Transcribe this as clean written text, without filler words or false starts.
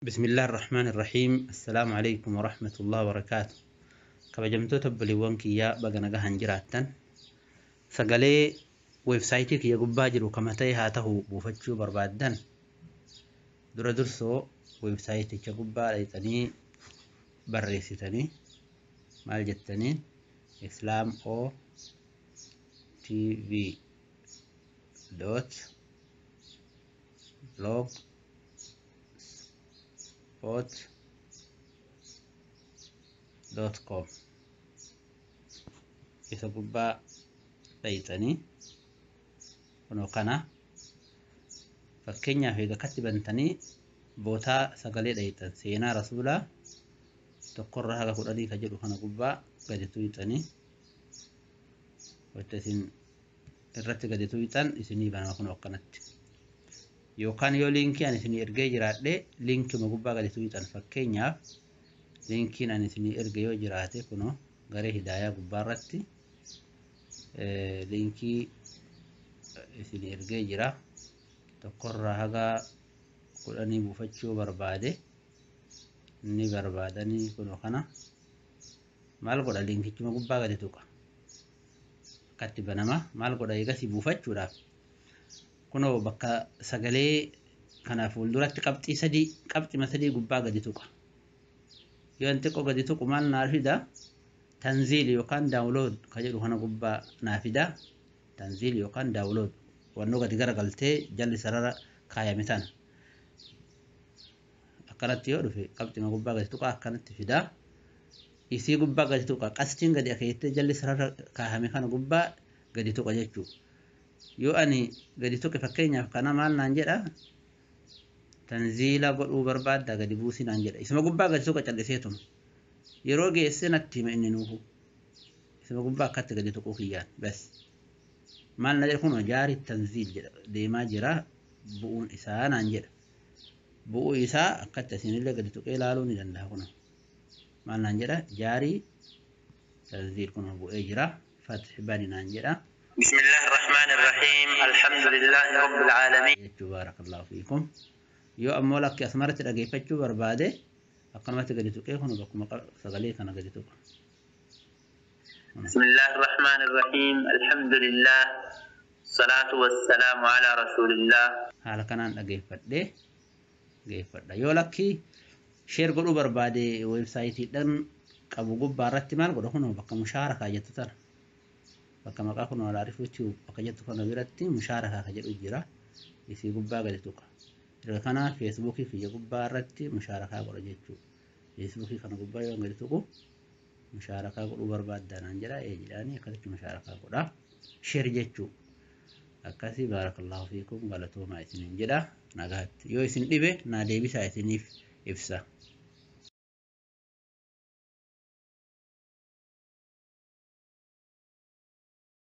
بسم الله الرحمن الرحيم. السلام عليكم ورحمة الله وبركاته. كبجمتو تبلي وانكي يا بغنا غهان جراتن سغالي ويب سايتي كي يغبا جيرو كمتاي هاتهو بوفچو بربادن درسو ويب سايتي كي غبا ليتني بريسيتني مال جتني اسلام او تي في دوت blog spot.com isa gubba daytani kuno kana fakkeenyaaf eega kattibantanii bootaa sagalee daytan seenaa rasuulaa tokkorra haga 10 ka jedhu kana gubbaa gadi tuyxanii wata isin irratti gadi tuyxan isinii banama kuno akkanatti yookaan yoo linkii ani isinii ergee jiraadhe linkii ma gubbaa gadi tuyxan fakkeenyaaf linkiin ani isinii erge yoo jiraate kuno garee hidaayaa gubbaa irratti linkii isinii ergee jira tokkorra haga 10 buufachuu barbaade ni barbaadanii kuno kana maal godha linkichuma gubbaa gadi tuqa akkatti banama maal godha eegasi buufachuudhaaf kuno bakka sagalee kana fuulduratti qabxii sadii gubbaa gadi tuqa yoo ante ko gadi tuqu maal naafida tanziil yookaan download ka jedhu kana gubbaa naafida tanziil yookaan download wanno gadi garagaltee jalli sarara kaayame tana akkanatti yoo dhufe qabxii gubbaa gadi tuqa akkanatti fida isii gubbaa gadi tuqa qastiin gadi akeettee jalli sarara kaayame kana gubbaa gadi tuqa jechuu yoo ani gadi tuqe fakkeenyaaf kana maal naan jedha tanziila godhuu barbaadda gadi buusi naan jedha isuma gubbaa gadi tuqa calliseetuma yeroo geesse natti hima inni nuufu isuma gubbaa akkatti gadi tuquu kiyyaan bas maal na jedha kuno jaari tanziil jedha deemaa jira bu'uun isaa naan jedha bu'uu isaa akkatti isinillee gadi tuqee ilaaluu ni danda'a kuno maal naan jedha jaari tanziil kuno bu'ee jira fath bani naan jedha بسم الله الرحمن الرحيم الحمد لله رب العالمين. بارك الله فيكم. يو أمولك أثمرت الأجيبتشو برباده أقنمت قديتو كيف هنا بكم سغليك أنا قديتو. بسم الله الرحمن الرحيم الحمد لله الصلاة والسلام على رسول الله. هذا كان أجيبته جيبته يو لكي شير قلو برباده ويب سايتي دن كابو جبارات مال قلو هنا بكم مشاركة جتتر. bakka maqaa kun wala arifuutti bakka jettu kana biratti mushaaraka ka jedhu jira isii gubbaa gadi tuqa erga kana Facebook fi gubbaa irratti mushaaraka godha jechuu Facebook kana gubbaa yoo gadi tuqu mushaaraka godhu barbaaddan jedha jedhani akkasitti mushaaraka godha share jechuu akkasi barakallahu fiikum galatooma isinin jedha nagaatti yoo isin dhibe na deebisa isiniif ibsa